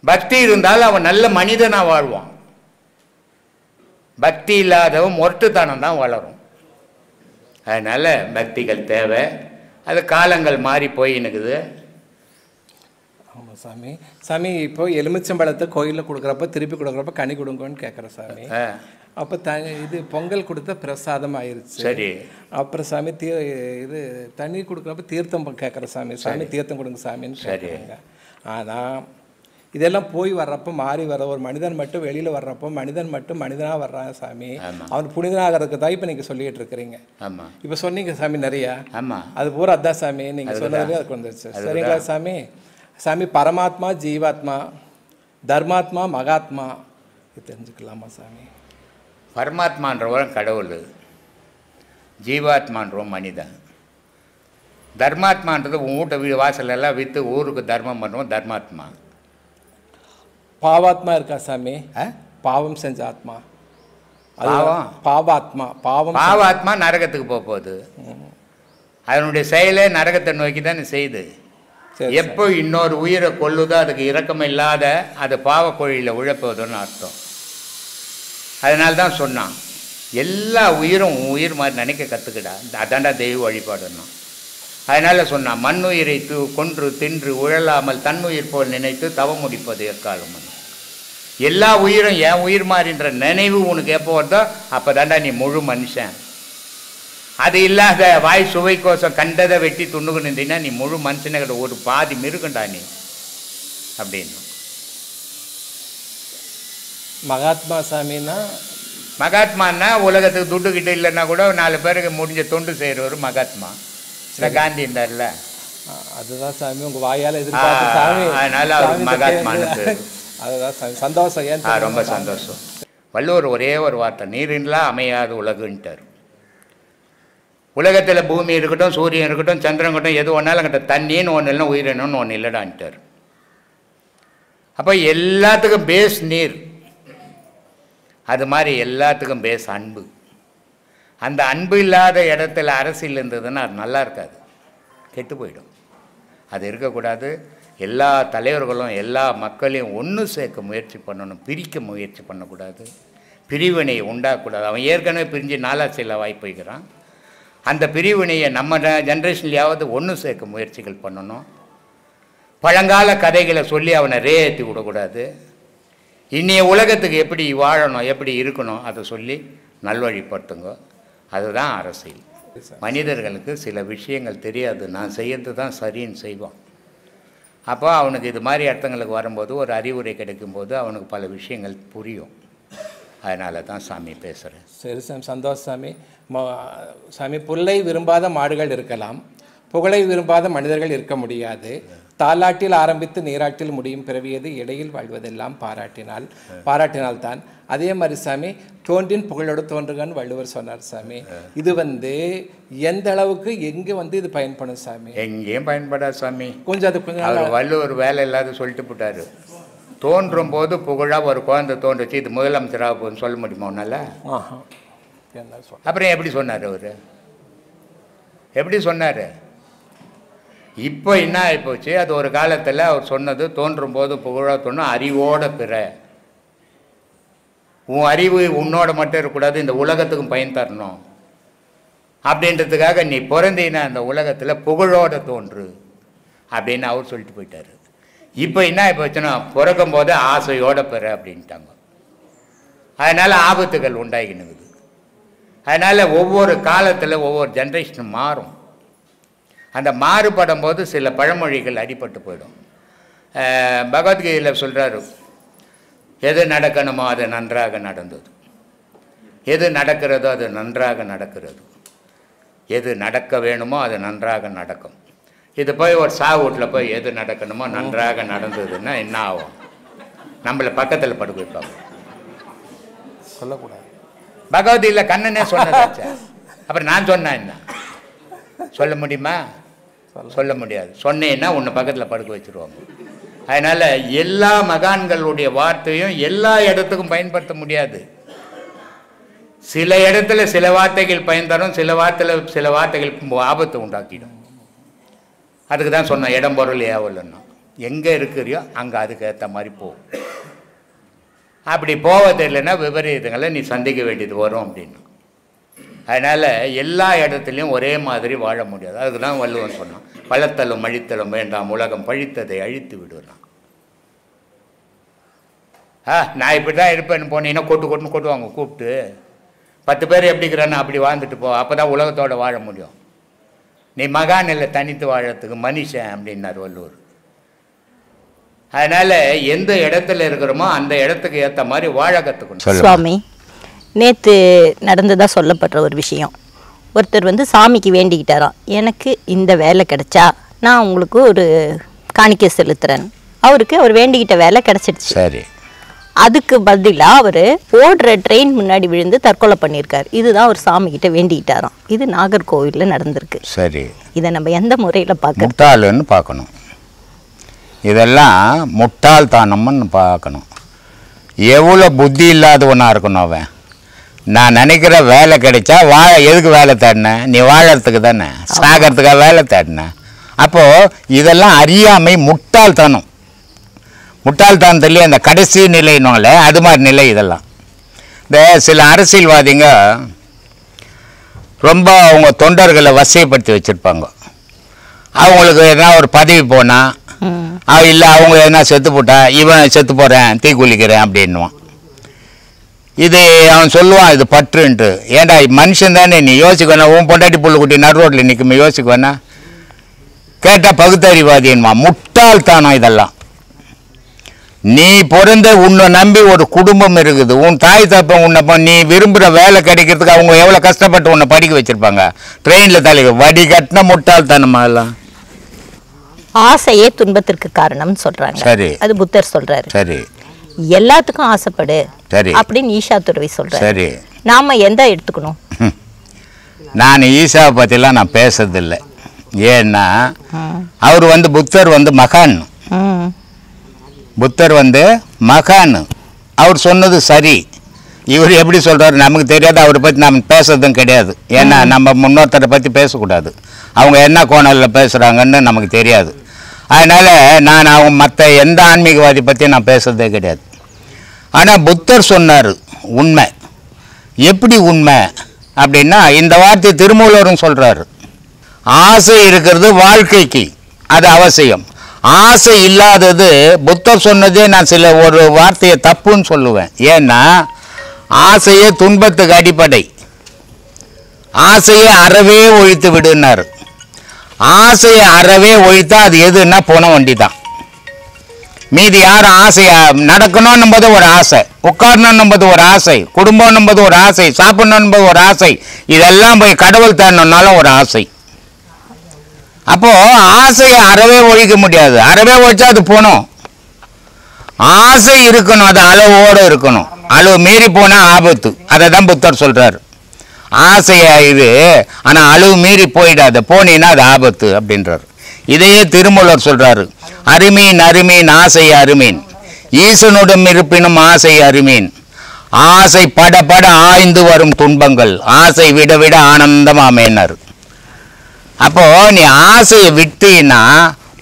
பக்தி இருந்தால் அவன் நல்ல மனிதனாக வாழ்வான். பக்தி இல்லாதவன் மொரட்டுத்தனம் தான் வளரும். அதனால் பக்திகள் தேவை. அது காலங்கள் மாறி போயின்னுக்குது. ஆமாம் சாமி. சாமி இப்போ எலுமிச்சம்பழத்தை கோயிலில் கொடுக்குறப்ப திருப்பி கொடுக்குறப்ப கனி கொடுங்கன்னு கேட்குறேன் சாமி. அப்போ இது பொங்கல் கொடுத்த பிரசாதம் ஆயிடுச்சு. சரி. அப்புறம் சாமி இது தண்ணி கொடுக்குறப்ப தீர்த்தம் கேட்குறேன் சாமி. சாமி தீர்த்தம் கொடுங்க சாமின்னு கேட்குறாங்க. ஆனால் இதெல்லாம் போய் வர்றப்போ மாறி வர ஒரு மனிதன் மட்டும் வெளியில் வர்றப்போ மனிதன் மட்டும் மனிதனாக வர்றான் சாமி. அவன் புனிதனாகிறதுக்கு தான் இப்போ நீங்கள் சொல்லிகிட்டு இருக்கிறீங்க. இப்போ சொன்னீங்க சாமி நிறையா. அது பூரா அதான் சாமி நீங்கள் சொன்னதுலேயே அதுக்கு வந்துருச்சு. சரிங்களா சாமி? சாமி பரமாத்மா, ஜீவாத்மா, தர்மாத்மா, மகாத்மா இது தெரிஞ்சுக்கலாமா சாமி? பரமாத்மான்றவன் கடவுள், ஜீவாத்மான்றவன் மனிதன். தர்மாத்மான்றது உன் வீட்டை வீடு வாசலெல்லாம் விற்று ஊருக்கு தர்மம் பண்ணுவோம் தர்மாத்மா. பாவாத்மா இருக்கா சாமி? பாவம் செஞ்ச ஆத்மா. பாவாத்மா பாவாத்மா நரகத்துக்கு போக போகுது. அதனுடைய செயலே நரகத்தை நோக்கி தானே செய்யுது. எப்போ இன்னொரு உயிரை கொல்லுதோ அதுக்கு இரக்கம் இல்லாத அது பாவக்கொழியில் உழப்போதுன்னு அர்த்தம். அதனால தான் சொன்னான், எல்லா உயிரும் உயிர் மாதிரி நினைக்க கற்றுக்கிடா, அதாண்டா தெய்வ வழிபாடுன்னா. அதனால் சொன்னான், மண்ணுயிரை கொன்று தின்று உழலாமல் தன்னுயிர் போல் நினைத்து தவம் முடிப்பது எக்காலம். எல்லா உயிரும் என் உயிர் மாதிரின்ற நினைவு உனக்கு எப்போ வருதோ அப்போ தாண்டா நீ முழு மனுஷன். அது இல்லாத வாய் சுவை கோசம் கண்டதை வெட்டி துண்ணுக்கு நின்றீங்கன்னா நீ முழு மனுஷனை ஒரு பாதி மிருகண்டா நீ அப்படின்னு. மகாத்மா சாமின்னா மகாத்மான்னா உலகத்துக்கு துட்டுக்கிட்டு இல்லைன்னா கூட 4 பேருக்கு முடிஞ்ச தொண்டு செய்கிறவர் மகாத்மா. காந்தி இருந்தார்ல, அதுதான் சாமி உங்கள் வாயால் எதிர்பார்த்து சாமி. அதனால அவருக்கு மகாத்மான்னு. அதுதான் சாமி. சந்தோஷம். ஏன் ரொம்ப சந்தோஷம். வள்ளுவர் ஒரே ஒரு வார்த்தை, நீரின்றா அமையாது உலகுன்ட்டார். உலகத்தில் பூமி இருக்கட்டும், சூரியன் இருக்கட்டும், சந்திரன் இருக்கட்டும், எது ஒன்றாலும் கிட்ட தண்ணின்னு ஒன்று இல்லைன்னா உயிரினம்னு ஒன்று இல்லைடான்ட்டார். அப்போ எல்லாத்துக்கும் பேஸ் நீர். அது மாதிரி எல்லாத்துக்கும் பேஸ் அன்பு. அந்த அன்பு இல்லாத இடத்துல அரசியல் இருந்ததுன்னா அது நல்லா இருக்காது, கெட்டு போயிடும். அது இருக்கக்கூடாது. எல்லா தலைவர்களும் எல்லா மக்களையும் ஒன்று சேர்க்க முயற்சி பண்ணணும், பிரிக்க முயற்சி பண்ணக்கூடாது, பிரிவினையை உண்டாகக்கூடாது. அவன் ஏற்கனவே பிரிஞ்சு நாலாட்சியில் வாய்ப்பு வைக்கிறான். அந்த பிரிவினையை நம்ம ஜென்ரேஷன்லையாவது ஒன்று சேர்க்க முயற்சிகள் பண்ணணும். பழங்கால கதைகளை சொல்லி அவனை ஏற்றி விடக்கூடாது. இன்றைய உலகத்துக்கு எப்படி வாழணும், எப்படி இருக்கணும் அதை சொல்லி நல்வழிப்படுத்துங்க. அதுதான் அரசியல். மனிதர்களுக்கு சில விஷயங்கள் தெரியாது, நான் செய்யறது தான் சரின்னு செய்வான். அப்போ அவனுக்கு இது மாதிரி இடத்துங்களுக்கு வரும்போது ஒரு அறிவுரை கிடைக்கும்போது அவனுக்கு பல விஷயங்கள் புரியும். அதனால தான் சாமி பேசுகிறேன். சரி சாமி, சந்தோஷம் சாமி. சாமி, புல்லை விரும்பாத மாடுகள் இருக்கலாம், புகழை விரும்பாத மனிதர்கள் இருக்க முடியாது. தாலாட்டில் ஆரம்பித்து நீராட்டில் முடியும் பிறவியது, இடையில் வாழ்வதெல்லாம் பாராட்டினால்தான். அதே மாதிரி சாமி, தோன்றின் புகழோடு தோன்றுகன்னு வள்ளுவர் சொன்னார் சாமி. இது எந்த அளவுக்கு எங்கே இது பயன்படும் சாமி? எங்கேயும் பயன்படாது சாமி. கொஞ்சம் அவர் வள்ளுவர் வேலை இல்லாத சொல்லிட்டு போட்டார். தோன்றும் போது புகழாக ஒரு குழந்தை தோன்றுச்சு, இது முதலமைச்சராக போகுதுன்னு சொல்ல முடியுமா உன்னால? அப்புறம் எப்படி சொன்னார் அவர்? எப்படி சொன்னார்? இப்போ என்ன ஆகிப்போச்சு, அது ஒரு காலத்தில் அவர் சொன்னது தோன்றும் போது புகழாக தோணும், அறிவோட பிற. உன் அறிவு உன்னோட மட்டும் இருக்கக்கூடாது, இந்த உலகத்துக்கும் பயன் தரணும் அப்படின்றதுக்காக நீ பிறந்தீன்னா அந்த உலகத்தில் புகழோட தோன்று அப்படின்னு அவர் சொல்லிட்டு போயிட்டார். இப்போ என்ன ஆகிப்போச்சுன்னா பிறக்கும் போது ஆசையோட பெற அப்படின்ட்டாங்க. அதனால் ஆபத்துகள் உண்டாகினுக்குது. அதனால் ஒவ்வொரு காலத்தில் ஒவ்வொரு ஜென்ரேஷனும் மாறும். அந்த மாறுபடும் போது சில பழமொழிகள் அடிபட்டு போயிடும். பகவத்கீதையில் சொல்கிறாரு, எது நடக்கணுமோ அது நன்றாக நடந்தது, எது நடக்கிறதோ அது நன்றாக நடக்கிறது, எது நடக்க வேணுமோ அது நன்றாக நடக்கும். இது போய் ஒரு வீட்டில் போய் எது நடக்கணுமோ நன்றாக நடந்ததுன்னா என்ன ஆகும்? நம்மளை பக்கத்தில் படுக்க வைப்பாங்க. சொல்லக்கூடாது. பகவத்கீதையில் கண்ணனே சொன்னதாச்சா, அப்புறம் நான் சொன்னேன் என்ன சொல்ல முடியுமா? சொல்ல முடியாது. சொன்னேன்னா உன்னை பக்கத்தில் படுக்க வச்சுருவாங்க. அதனால் எல்லா மகான்களுடைய வார்த்தையும் எல்லா இடத்துக்கும் பயன்படுத்த முடியாது. சில இடத்துல சில வார்த்தைகள் பயன் தரும், சில வார்த்தைகள் ஆபத்தை உண்டாக்கிடும். அதுக்கு தான் சொன்னேன் இடம் பொருள் ஏவலன்னா, எங்கே இருக்கிறியோ அங்கே அதுக்கு ஏற்ற மாதிரி போகும். அப்படி போவது இல்லைன்னா விபரீதங்களை நீ சந்திக்க வேண்டியது வரும் அப்படின்னு. அதனால் எல்லா இடத்துலையும் ஒரே மாதிரி வாழ முடியாது. அதுக்கு தான் வள்ளுவன் சொன்னான், பழத்தலும் அழித்தலும் வேண்டாம், உலகம் பழித்ததை அழித்து விடுறான். நான் இப்படி தான் இருப்பேன்னு போனீங்கன்னா கொட்டுன்னு கொட்டுவாங்க கூப்பிட்டு. 10 பேர் எப்படிக்கிறான்னு அப்படி வாழ்ந்துட்டு போ, அப்போ தான் உலகத்தோடு வாழ முடியும். நீ மகான் இல்லை தனித்து வாழறதுக்கு, மனுஷன் அப்படின்னார் வள்ளுவர். அதனால் எந்த இடத்துல இருக்கிறோமோ அந்த இடத்துக்கு ஏற்ற மாதிரி வாழ கற்றுக்கணும். சுவாமி, நேற்று நடந்ததாக சொல்லப்படுற ஒரு விஷயம், ஒருத்தர் சாமிக்கு வேண்டிக்கிட்டாராம், எனக்கு இந்த வேலை கிடைச்சா நான் உங்களுக்கு ஒரு காணிக்கை செலுத்துறேன். அவருக்கு அவர் வேண்டிக்கிட்ட வேலை கிடைச்சிடுச்சு. சரி. அதுக்கு பதிலாக அவர் ஓடுற ட்ரெயின் முன்னாடி விழுந்து தற்கொலை பண்ணியிருக்கார். இதுதான் அவர் சாமிக்கிட்ட வேண்டிக்கிட்டாராம். இது நாகர்கோவிலில் நடந்திருக்கு. சரி. இதை நம்ம எந்த முறையில் பார்க்க? முட்டாள்னு பார்க்கணும். இதெல்லாம் முட்டாள்தானம்னு பார்க்கணும். எவ்வளோ புத்தி இல்லாதவனாக இருக்கணும் அவன். நான் நினைக்கிற வேலை கிடைச்சா எதுக்கு வேலை தேடினேன்? நீ வாழறதுக்கு தானே, சாகிறதுக்காக வேலை தேடினேன். அப்போது இதெல்லாம் அறியாமை, முட்டாள்தனம். முட்டாள்தனத்துலேயே அந்த கடைசி நிலையினால அது மாதிரி நிலை. இதெல்லாம் இந்த சில அரசியல்வாதிங்க ரொம்ப அவங்க தொண்டர்களை வசைப்படுத்தி வச்சுருப்பாங்க. அவங்களுக்கு எதனா ஒரு பதவி போனால் இல்லை, அவங்க எதனா செத்து போட்டா இவன் செத்து போகிறேன், தீ குளிக்கிறேன் அப்படின்வான். இது அவன் சொல்லுவான் இது பற்றுன்ட்டு. ஏன்டா மனுஷன் தானே, நீ யோசிக்கணும். உன் பொண்டாட்டி புள்ள குட்டி நடு ரோட்டில் நிற்குமே யோசிக்குவேன்னா கேட்டால் பகுத்தறிவாதின்வான். முட்டாள்தானம் இதெல்லாம். நீ பிறந்த உன்னை நம்பி ஒரு குடும்பம் இருக்குது, உன் தாய் தப்பன் உன்னை நீ விரும்புகிற வேலை கிடைக்கிறதுக்கு அவங்க எவ்வளோ கஷ்டப்பட்டு உன்னை படிக்க வச்சுருப்பாங்க. ட்ரெயினில் தலைக்கு வடிகட்டின முட்டாள்தனமா எல்லாம். ஆசையே துன்பத்திற்கு காரணம் சொல்றாங்க. சரி. அது புத்தர் சொல்றாரு. சரி. எல்லாத்துக்கும் ஆசைப்படு சரி அப்படின்னு ஈஷா துறவி சொல்றாரு. சரி. நாம எந்த எடுத்துக்கணும்? நான் ஈஷாவை பற்றிலாம் நான் பேசுறதில்லை. ஏன்னா அவர் புத்தர் மகான். புத்தர் மகான். அவர் சொன்னது சரி. இவர் எப்படி சொல்கிறாரு நமக்கு தெரியாது. அவரை பற்றி நம்ம பேசுறதும் கிடையாது. ஏன்னா நம்ம முன்னோர்த்தரை பற்றி பேசக்கூடாது. அவங்க என்ன கோணலில் பேசுகிறாங்கன்னு நமக்கு தெரியாது. அதனால் நான் அவங்க மற்ற எந்த ஆன்மீகவாதி பற்றி நான் பேசுகிறதே கிடையாது. ஆனால் புத்தர் சொன்னார் உண்மை. எப்படி உண்மை அப்படின்னா இந்த வார்த்தை திருமூலரும் சொல்கிறாரு, ஆசை இருக்கிறது வாழ்க்கைக்கு அது அவசியம். ஆசை இல்லாதது புத்தர் சொன்னதே நான் ஒரு வார்த்தையை தப்புன்னு சொல்லுவேன். ஏன்னா ஆசையே துன்பத்துக்கு அடிப்படை. ஆசையை அறவே ஒழித்து விடுனார். ஆசையை அறவே ஒழித்தா அது எதுன்னா போன வண்டி தான். மீதி யாரும் ஆசையா நடக்கணும் போது ஒரு ஆசை, உட்காரணும் போது ஒரு ஆசை, குடும்பம் போது ஒரு ஆசை, சாப்பிடணும் போது ஒரு ஆசை, இதெல்லாம் போய் கடவுள் தேடணும்னாலும் ஒரு ஆசை. அப்போ ஆசையை அறவே ஒழிக்க முடியாது. அறவே ஒழிச்சா அது போனோம். ஆசை இருக்கணும், அது அளவோடு இருக்கணும். அளவு மீறி போனால் ஆபத்து. அதை தான் புத்தர் சொல்கிறார். ஆசையா இது, ஆனால் அளவு மீறி போயிடாது, போனீங்கன்னா அது ஆபத்து அப்படின்றார். இதையே திருமூலர் சொல்கிறாரு, அருமீன் அருமீன் ஆசை அருமீன், ஈசனுடன் இருப்பினும் ஆசை அருமீன், ஆசை பட பட ஆய்ந்து வரும் துன்பங்கள், ஆசை விட விட ஆனந்தமாமேனார். அப்போ நீ ஆசையை விட்டீன்னா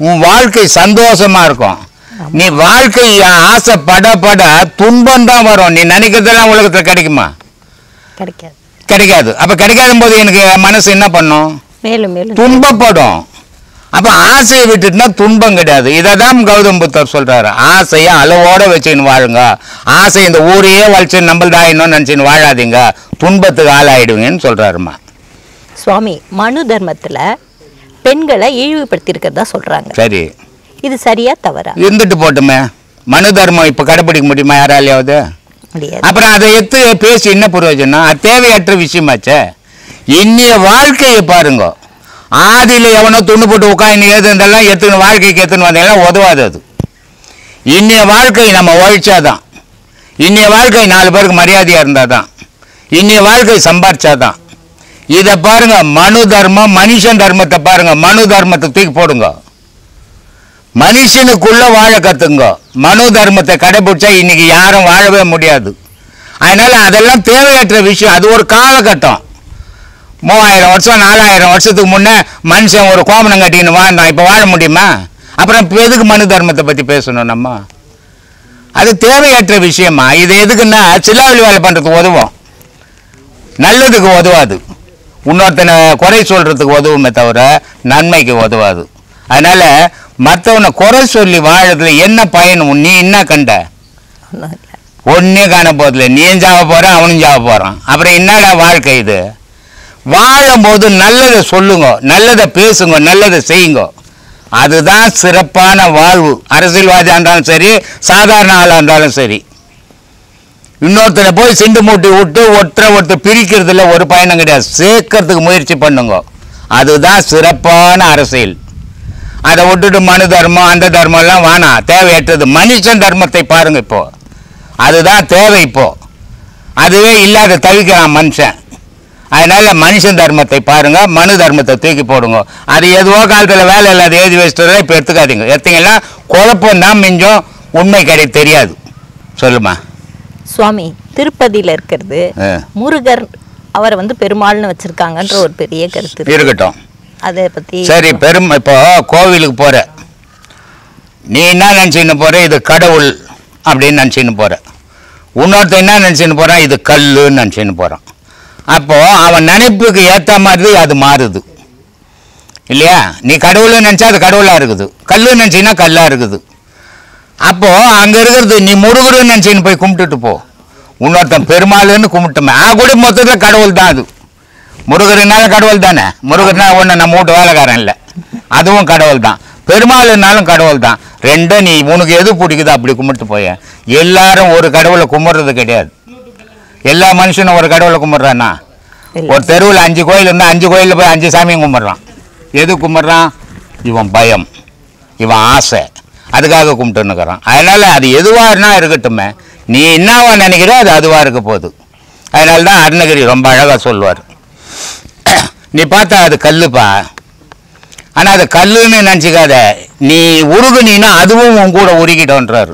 உன் வாழ்க்கை சந்தோஷமா இருக்கும். நீ வாழ்க்கை ஆசை பட பட துன்பம் தான் வரும். நீ நினைக்கிறதெல்லாம் உலகத்தில் கிடைக்குமா? கிடைக்காது. கிடைக்காது. அப்ப கிடைக்காத போது எனக்கு மனசு என்ன பண்ணும்? மேலும் மேலும் துன்பப்படும். அப்ப ஆசையை விட்டுட்டுனா துன்பம் கிடையாது. இதை தான் கௌதம் புத்தர் சொல்றாரு, ஆசையை அளவோட வச்சுன்னு வாழுங்க. ஆசை இந்த ஊரையே வலிச்சு நம்மள்தாயின்னு நினைச்சுன்னு வாழாதீங்க, துன்பத்துக்கு ஆளாயிடுவீங்கன்னு சொல்றாருமா. சுவாமி, மனு தர்மத்துல பெண்களை இழிவுபடுத்தி இருக்கிறதா சொல்றாங்க. சரி, இது சரியா தவறா? இருந்துட்டு போட்டுமே. மனு தர்மம் இப்ப கடைபிடிக்க முடியுமா யாராலையாவது? அப்புறம் அதை எடுத்து பேசி என்ன பிரயோஜனம்? அது தேவையற்ற விஷயமாச்சே. இன்னைய வாழ்க்கையை பாருங்க. ஆதியில் எவனோ துண்டு போட்டு உட்காந்து ஏதுந்தெல்லாம் எடுத்துக்கணும், வாழ்க்கைக்கு எடுத்துன்னு வந்தீங்கன்னா உதவாது. அது இன்னைய வாழ்க்கை நம்ம ஒழிச்சாதான். இன்னைய வாழ்க்கை 4 பேருக்கு மரியாதையாக இருந்தால் தான், இன்னைய வாழ்க்கை சம்பாரிச்சாதான். இதை பாருங்க, மனு தர்மம், மனுஷன் தர்மத்தை பாருங்க. மனு தர்மத்தை தூக்கி போடுங்க, மனுஷனுக்குள்ள வாழ கத்துங்க. மனு தர்மத்தை கடைபிடிச்சா இன்னைக்கு யாரும் வாழவே முடியாது. அதனால அதெல்லாம் தேவையற்ற விஷயம். அது ஒரு காலகட்டம். 3000 வருஷம் 4000 வருஷத்துக்கு முன்னே மனுஷன் ஒரு கோமணம் கட்டின்னு வாழ்ந்தான். இப்போ வாழ முடியுமா? அப்புறம் இப்போ எதுக்கு மனு தர்மத்தை பற்றி பேசணும் நம்ம? அது தேவையற்ற விஷயமா. இது எதுக்குன்னா சிலாவலி வேலை பண்ணுறதுக்கு உதவும், நல்லதுக்கு உதவாது. இன்னொருத்தனை குறை சொல்கிறதுக்கு உதவுமே தவிர நன்மைக்கு உதவாது. அதனால் மற்றவனை குறை சொல்லி வாழறதுல என்ன பயன்? நீ என்ன கண்ட? ஒன்றே காண போதில்லை. நீயும் சாவ போகிறான், அவனும் சாவ போகிறான். அப்புறம் என்னடா வாழ்க்கை இது? வாழும்போது நல்லதை சொல்லுங்க, நல்லதை பேசுங்க, நல்லதை செய்யுங்க. அதுதான் சிறப்பான வாழ்வு. அரசியல்வாதியாக இருந்தாலும் சரி, சாதாரண ஆளாக இருந்தாலும் சரி. இன்னொருத்தரை போய் சிண்டு மூட்டி விட்டு ஒருத்தர் பிரிக்கிறதுல ஒரு பயணம் கிடையாது. சேர்க்கறதுக்கு முயற்சி பண்ணுங்க. அதுதான் சிறப்பான அரசியல். அதை விட்டுட்டு மனு தர்மம் அந்த தர்மம்லாம் வேணாம், தேவையற்றது. மனுஷன் தர்மத்தை பாருங்க. இப்போ அதுதான் தேவை. இப்போ அதுவே இல்லாத தவிக்கிறான் மனுஷன். அதனால மனுஷன் தர்மத்தை பாருங்க, மனு தர்மத்தை தூக்கி போடுங்க. அது எதுவோ காலத்தில் வேலை இல்லாத எழுதி வச்சுட்டு இப்போ எடுத்துக்காதீங்க. எடுத்தீங்கன்னா குழப்பம் தான் மிஞ்சம், உண்மை கிடை தெரியாது. சொல்லுமா சுவாமி, திருப்பதியில் இருக்கிறது முருகர், அவரை வந்து பெருமாள்னு வச்சிருக்காங்கன்ற ஒரு பெரிய கருத்து இருக்கட்டும். அதை பற்றி சரி, இப்போ கோவிலுக்கு போகிற நீ என்ன நினச்சின்னு போகிற? இது கடவுள் அப்படின்னு நினச்சின்னு போகிற. இன்னொருத்தன் என்ன நினச்சின்னு போகிறான்? இது கல்லுன்னு நினச்சின்னு போகிறான். அப்போது அவன் நினைப்புக்கு ஏற்ற மாதிரி அது மாறுது இல்லையா? நீ கடவுள்னு நினச்சா அது கடவுளாக இருக்குது, கல்லுன்னு நினச்சின்னா கல்லாக இருக்குது. அப்போது அங்கே இருக்கிறது நீ முருகருன்னு நினச்சின்னு போய் கும்பிட்டுட்டு போ. இன்னொருத்தன் பெருமாள்னு கும்பிட்டுமே கூட மொத்தத்தில் கடவுள் தான். அது முருகர்னால கடவுள் தானே. முருகர்னா ஒன்று நம்ம வீட்டு வேலைக்காரன் இல்லை, அதுவும் கடவுள் தான். பெருமாள்னாலும் கடவுள் தான். ரெண்டும் நீ உனக்கு எது பிடிக்குதோ அப்படி கும்பிட்டு போய. எல்லாரும் ஒரு கடவுளை கும்பிட்றது கிடையாது. எல்லா மனுஷனும் ஒரு கடவுளை கும்பிட்றான்னா? ஒரு தெருவில் 5 கோயில் இருந்தால் 5 கோயிலில் போய் 5 சாமியும் கும்பிட்றான். எது கும்பிட்றான்? இவன் பயம், இவன் ஆசை, அதுக்காக கும்பிட்டுன்னுக்கிறான். அதனால் அது எதுவாகனா இருக்கட்டுமே, நீ என்னவா நினைக்கிறோ அது அதுவாக இருக்க போகுது. அதனால தான் அருணகிரி ரொம்ப அழகாக சொல்லுவார், நீ பார்த்தா அது கல்லுப்பா, ஆனால் அது கல்லுன்னு நினச்சிக்காத, நீ உருகுனா அதுவும் உன் கூட உருகிட்டோன்றார்.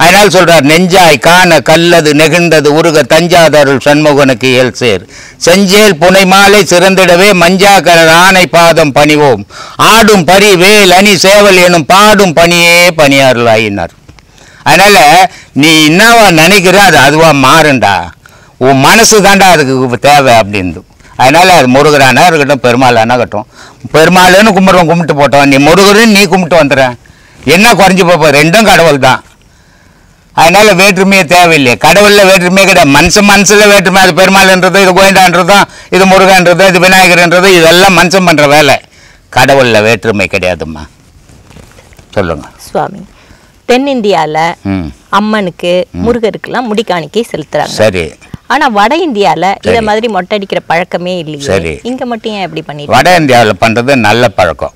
அதனால் சொல்கிறார், நெஞ்சாய் காண கல்லது நெகிழ்ந்தது உருக தஞ்சாதருள் சண்முகனுக்கு இயல் சேர் செஞ்சேல் புனை மாலை சிறந்திடவே மஞ்சாக்கர ஆணை பாதம் பணிவோம் ஆடும் பரி வேல் அணி சேவல் எனும் பாடும் பணியே பணியாறுள் ஆயினார். அதனால் நீ என்னவா நினைக்கிற அது அதுவாக மாறுண்டா, உன் மனசு தாண்டா அதுக்கு தேவை அப்படின்னு. அதனால் அது முருகரானா இருக்கட்டும், பெருமாளானா இருக்கட்டும். பெருமாள்னு கும்பிட்டு போட்டோம், நீ முருகருன்னு நீ கும்பிட்டு வந்துடுறேன், என்ன குறைஞ்சி போப்போ? ரெண்டும் கடவுள் தான். அதனால வேற்றுமையே தேவையில்லையே. கடவுளில் வேற்றுமையே கிடையாது. மனசில் வேற்றுமை. அது பெருமாள்ன்றது, இது கோயண்டான்றதும், இது முருகன்றதோ, இது விநாயகர்ன்றதோ, இதெல்லாம் மனுஷன் பண்ணுற வேலை. கடவுளில் வேற்றுமை கிடையாதும்மா. சொல்லுங்க சுவாமி. தென்னிந்தியாவில் அம்மனுக்கு முருகருக்கெல்லாம் முடிக்காணிக்கை செலுத்துறாங்க. சரி. ஆனா வட இந்தியாவில் இதை மாதிரி மொட்டை அடிக்கிற பழக்கமே இல்லையே. சரி. இங்க மட்டும் ஏன் எப்படி பண்ணி? வட இந்தியாவில் பண்ணுறது நல்ல பழக்கம்,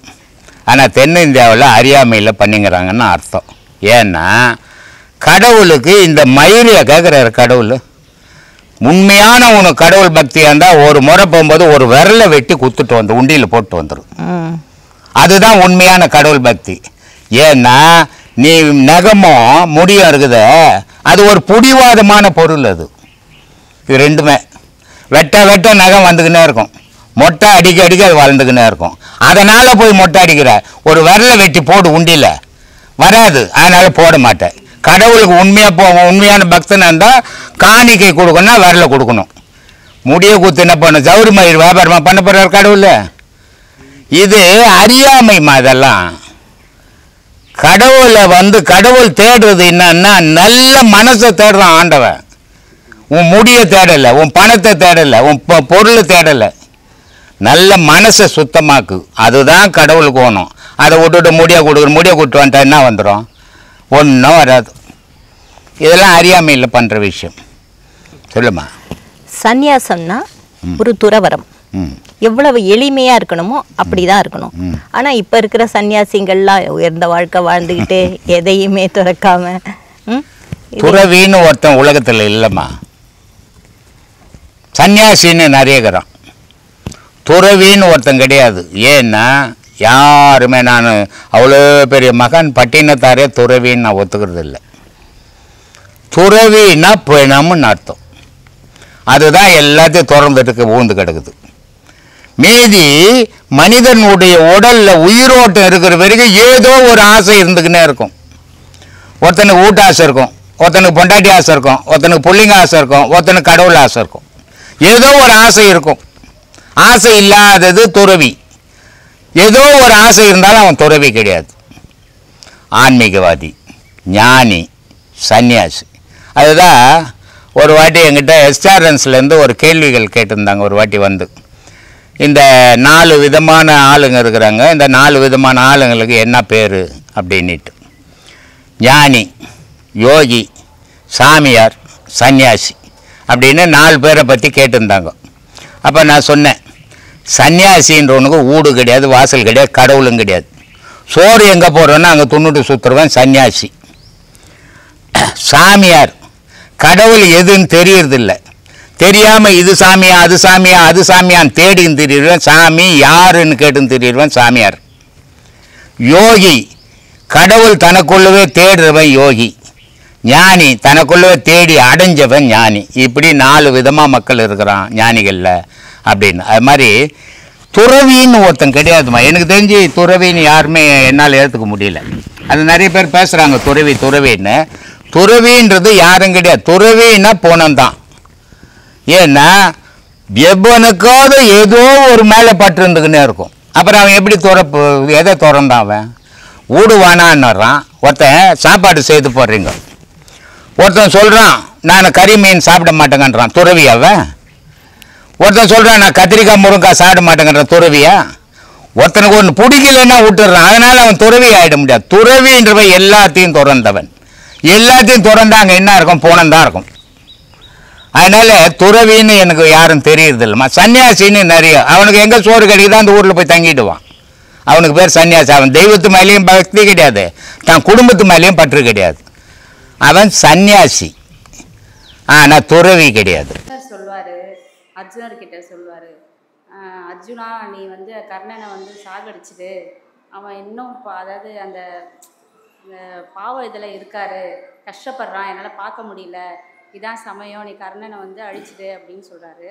ஆனால் தென்னிந்தியாவில் அறியாமையில் பண்ணிங்கிறாங்கன்னு அர்த்தம். ஏன்னா கடவுளுக்கு இந்த மயிரியை கேட்குறாரு கடவுள். உண்மையான உனக்கு கடவுள் பக்தியாக இருந்தால் ஒரு முறை போகும்போது ஒரு விரலை வெட்டி குத்துட்டு வந்து உண்டியில் போட்டு வந்துடும். அதுதான் உண்மையான கடவுள் பக்தி. ஏன்னா நீ நகமும் முடியும் இருக்குது, அது ஒரு புடிவாதமான பொருள். அது இது ரெண்டுமே வெட்ட நகம் வந்துக்கினே இருக்கும், மொட்டை அடிக்க அது வளர்ந்துக்கினே இருக்கும். அதனால் போய் மொட்டை அடிக்கிற, ஒரு விரலை வெட்டி போடு உண்டியில் வராது, அதனால் போட மாட்டேன். கடவுளுக்கு உண்மையான பக்தனாக இருந்தால் காணிக்கை கொடுக்கணும்னா விரலை கொடுக்கணும். முடிய குத்து என்ன பண்ணணும்? ஜவுரி மயிர் வியாபாரமாக பண்ண போகிறார் கடவுள். இது அறியாமைமா. இதெல்லாம் கடவுளை கடவுள் தேடுறது என்னன்னா நல்ல மனசை தேடுறான் ஆண்டவன். உன் முடியை தேடலை, உன் பணத்தை தேடலை, உன் பொருளை தேடலை, நல்ல மனசை சுத்தமாக்கு. அதுதான் கடவுளுக்கு வேணும். அதை விட்டுட்டு முடிய கொடுத்து வந்துட்டா என்ன வந்துடும்? ஒன்றும் வராது. இதெல்லாம் அறியாமையில் பண்ணுற விஷயம். சொல்லுமா. சந்நியாசம்னா ஒரு துறவரம். எவ்வளவு எளிமையா இருக்கணுமோ அப்படிதான் இருக்கணும். ஆனா இப்ப இருக்கிற சன்னியாசிகள்லாம் உயர்ந்த வாழ்க்கை வாழ்ந்துக்கிட்டு எதையுமே துறக்காம துறவின்னு ஒருத்தன் உலகத்தில் இல்லைம்மா. சன்னியாசின்னு நிறையக்கிறான், துறவின்னு ஒருத்தன் கிடையாது. ஏன்னா யாருமே, நான் அவ்வளோ பெரிய மகன் பட்டினத்தாரே துறவின்னு நான் ஒத்துக்கிறது இல்லை. துறவின்னா பிணம்னு அர்த்தம். அதுதான் எல்லாத்தையும் திறந்துட்டு ஊந்து கிடக்குது. மீதி மனிதனுடைய உடலில் உயிரோட்டம் இருக்கிற வரைக்கும் ஏதோ ஒரு ஆசை இருந்துக்கினே இருக்கும். ஒருத்தனுக்கு வீட்டு ஆசை இருக்கும், ஒருத்தனுக்கு பொண்டாட்டி ஆசை இருக்கும், ஒருத்தனுக்கு பிள்ளைங்க ஆசை இருக்கும், ஒருத்தனுக்கு கடவுள் ஆசை இருக்கும். ஏதோ ஒரு ஆசை இருக்கும். ஆசை இல்லாதது துறவி. ஏதோ ஒரு ஆசை இருந்தாலும் அவன் துறவி கிடையாது. ஆன்மீகவாதி, ஞானி, சன்னியாசி. அதுதான் ஒரு வாட்டி என்கிட்ட எஸ்டாரன்ஸ்லேருந்து ஒரு கேள்விகள் கேட்டிருந்தாங்க. ஒரு வாட்டி வந்து இந்த 4 விதமான ஆளுங்க இருக்கிறாங்க, இந்த 4 விதமான ஆளுங்களுக்கு என்ன பேர் அப்படின்ட்டு. ஞானி, யோகி, சாமியார், சன்னியாசி அப்படின்னு 4 பேரை பற்றி கேட்டிருந்தாங்க. அப்போ நான் சொன்னேன், சன்னியாசின்றவனுக்கு வீடு கிடையாது, வாசல் கிடையாது, கடவுளும் கிடையாது. சோறு எங்கே போடுறோன்னா அங்கே துண்ணுட்டு சுற்றுருவேன் சன்னியாசி. சாமியார், கடவுள் எதுன்னு தெரியறதில்லை, தெரியாமல் இது சாமியா அது சாமியா அது சாமியான்னு தேடின்னு திரிடுவேன், சாமி யாருன்னு கேட்டுன்னு திரிடுவேன் சாமியார். யோகி, கடவுள் தனக்குள்ளவே தேடுறவன் யோகி. ஞானி, தனக்குள்ளவே தேடி அடைஞ்சவன் ஞானி. இப்படி 4 விதமாக மக்கள் இருக்கிறான் ஞானிகளில் அப்படின்னு. அது மாதிரி துறவின்னு ஒருத்தன் கிடையாதுமா. எனக்கு தெரிஞ்சு துறவின்னு யாருமே என்னால் ஏற்றுக்க முடியல. அது நிறைய பேர் பேசுகிறாங்க துறவி துறவின்னு. துறவின்றது யாரும் கிடையாது. துறவின்னா போனந்தான். ஏன்னா எவனுக்காவது ஏதோ ஒரு மேலே பட்டு இருந்துக்குன்னே இருக்கும். அப்புறம் அவன் எப்படி எதை திறந்தான்? அவன் வீடு வானான்னுறான், ஒருத்தன் சாப்பாடு செய்து போடுறீங்க, ஒருத்தன் சொல்கிறான் நான் கறி மீன் சாப்பிட மாட்டேங்கன்றான், துறவி அவன். ஒருத்தன் சொல்கிறான் நான் கத்திரிக்காய் முருங்காய் சாப்பிட மாட்டேங்கிறான், துறவியா? ஒருத்தனுக்கு ஒன்று பிடிக்கலன்னா விட்டுடுறான், அதனால் அவன் துறவி ஆகிட முடியாது. துறவின்றவன் எல்லாத்தையும் திறந்தவன். எல்லாத்தையும் திறந்தாங்க என்ன இருக்கும்? போனந்தான் இருக்கும். அதனால் துறவின்னு எனக்கு யாரும் தெரியறதில்லம்மா. சன்னியாசின்னு நிறைய, அவனுக்கு எங்கே சோறு கிடைக்குதோ அந்த ஊரில் போய் தங்கிடுவான். அவனுக்கு பேர் சன்னியாசி. அவன் தெய்வத்து மேலேயும் பக்தி கிடையாது, தான் குடும்பத்து மேலேயும் பற்று கிடையாது. அவன் சன்னியாசி. ஆனால் துறவி கிடையாது. சொல்வார், அர்ஜுனர்கிட்ட சொல்வார், அர்ஜுனா நீ வந்து கர்ணனை வந்து சாகடிச்சிட்டு அவன் இன்னும் அதாவது அந்த பாவ இதில் இருக்காரு, கஷ்டப்படுறான், என்னால் பார்க்க முடியல, இதான் சமயம், நீ கர்ணனை வந்து அழிச்சிடு அப்படின்னு சொல்கிறாரு.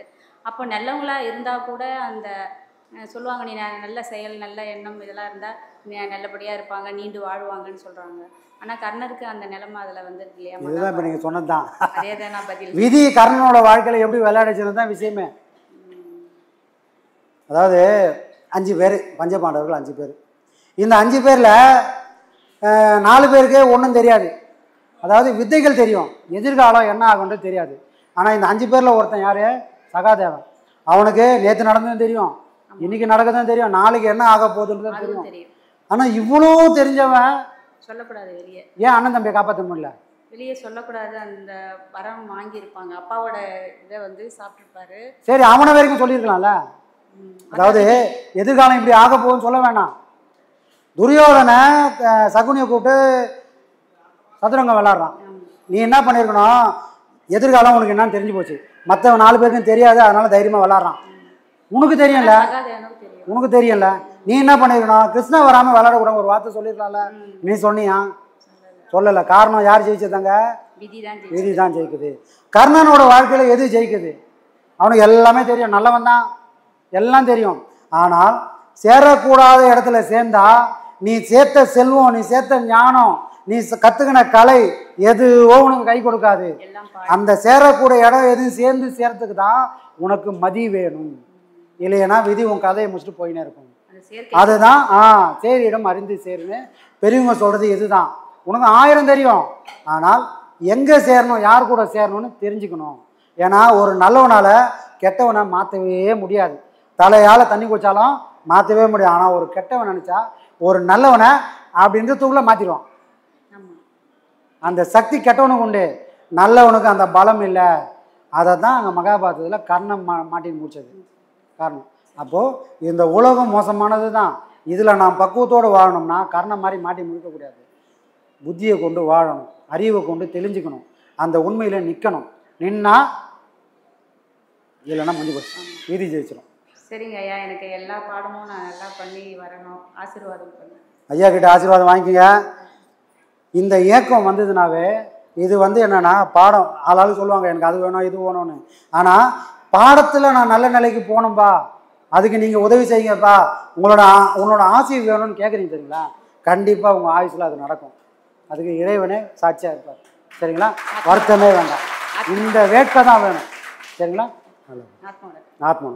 அப்போ நல்லவங்களாக இருந்தால் கூட அந்த சொல்லுவாங்க, நீ நல்ல செயல் நல்ல எண்ணம் இதெல்லாம் இருந்தால் நல்லபடியாக இருப்பாங்க, நீண்டு வாழ்வாங்கன்னு சொல்கிறாங்க. ஆனால் கர்ணருக்கு அந்த நிலைமை அதில் வந்துருக்கு இல்லையா? இதுதான் இப்போ நீங்கள் சொன்னது தான். அதே தான் நான் பதில். விதி கர்ணனோட வாழ்க்கையில் எப்படி விளையாடுச்சுன்னு தான் விஷயமே. அதாவது 5 பேர் பஞ்சபாண்டவர்கள், 5 பேர். இந்த 5 பேரில் 4 பேருக்கே ஒன்றும் தெரியாது. அதாவது வித்தைகள் தெரியும், எதிர்காலம் என்ன ஆகுன்றது தெரியாது. ஆனால் இந்த 5 பேரில் ஒருத்தன் யார்? சகாதேவன். அவனுக்கு நேற்று நடந்ததும் தெரியும், இன்னைக்கு நடக்குதுன்னு தெரியும், நாளைக்கு என்ன ஆக போகுதுன்றது தெரியும். ஆனால் இவ்வளோ தெரிஞ்சவன் சொல்லக்கூடாது வெளியே. ஏன் அண்ணன் தம்பியை காப்பாற்ற முடியல? வெளியே சொல்லக்கூடாது. அந்த வரம் வாங்கியிருப்பாங்க, அப்பாவோட இதை வந்து சாப்பிட்டுருப்பாரு. சரி, அவனை வரைக்கும் சொல்லியிருக்கலாம்ல. அதாவது எதிர்காலம் இப்படி ஆக போகுதுன்னு சொல்ல வேணாம். துரியோதனை சகுனியை கூப்பிட்டு சதுரங்கம் விளாட்றான். நீ என்ன பண்ணியிருக்கணும்? எதிர்காலம் உனக்கு என்னன்னு தெரிஞ்சு போச்சு, மற்ற 4 பேருக்கும் தெரியாது, அதனால தைரியமாக விளாட்றான். உனக்கு தெரியும்ல, உனக்கு தெரியும்ல, நீ என்ன பண்ணியிருக்கணும்? கிருஷ்ணா வராமல் விளாடக்கூடாது ஒரு வார்த்தை சொல்லியிருக்கலாம்ல. நீ சொன்னியா? சொல்லலை. காரணம் யார் ஜெயிச்சதாங்க? விதி தான் ஜெயிக்குது. கர்ணனோட வாழ்க்கையில் எது ஜெயிக்குது? அவனுக்கு எல்லாமே தெரியும், நல்லவன் தான், எல்லாம் தெரியும். ஆனால் சேரக்கூடாத இடத்துல சேர்ந்தா நீ சேர்த்த செல்வம், நீ சேர்த்த ஞானம், நீ கற்றுக்கின கலை எதுவோ உனக்கு கை கொடுக்காது. அந்த சேரக்கூடிய இடம் எதுவும் சேர்ந்து சேர்த்துக்கு தான் உனக்கு மதி வேணும். இல்லைன்னா விதி உன் கதையை முடிச்சுட்டு போயினே இருக்கும். அதுதான் சேரியிடம் அறிந்து சேருன்னு பெரியவங்க சொல்கிறது இதுதான். உனக்கு 1000 தெரியும், ஆனால் எங்கே சேரணும், யார் கூட சேரணும்னு தெரிஞ்சுக்கணும். ஏன்னா ஒரு நல்லவனால் கெட்டவனை மாற்றவே முடியாது. தலையால் தண்ணி குடித்தாலும் மாற்றவே முடியாது. ஆனால் ஒரு கெட்டவன் நினச்சா ஒரு நல்லவனை அப்படின்றதுக்குள்ளே மாற்றிடுவான். அந்த சக்தி கெட்டவனுக்கு உண்டு, நல்லவனுக்கு அந்த பலம் இல்லை. அதை தான் அங்கே மகாபாரதத்தில் கர்ணன் மாட்டின்னு முடிச்சது காரணம். அப்போது இந்த உலகம் மோசமானது தான். இதில் நாம் பக்குவத்தோடு வாழணும்னா கர்ணன் மாதிரி மாட்டி முடிக்கக்கூடாது. புத்தியை கொண்டு வாழணும், அறிவை கொண்டு தெளிஞ்சுக்கணும். அந்த உண்மையில் நிற்கணும். நின்னா இல்லைன்னா முடிஞ்சு போச்சு, வீதி ஜெயிச்சிடும். சரிங்க ஐயா, எனக்கு எல்லா பாடமும் நான் நல்லா பண்ணி வரணும், ஆசீர்வாதம் பண்ணு. ஐயா கிட்ட ஆசீர்வாதம் வாங்கிக்கோங்க. இந்த ஏக்கம் வந்ததுனாவே இது என்னென்னா பாடம் ஆளாலும் சொல்லுவாங்க எனக்கு அது வேணும் இது வேணும்னு. ஆனால் பாடத்தில் நான் நல்ல நிலைக்கு போகணும்பா, அதுக்கு நீங்கள் உதவி செய்யுங்கப்பா, உன்னோட ஆசை வேணும்னு கேட்குறீங்க தெரியுங்களா, கண்டிப்பாக உங்கள் ஆயுசில் அது நடக்கும். அதுக்கு இறைவனே சாட்சியாக இருப்பார். சரிங்களா, வருத்தமே வேண்டாம், இந்த வேட்கை தான் வேணும். சரிங்களா, ஆத்மா ஆத்மா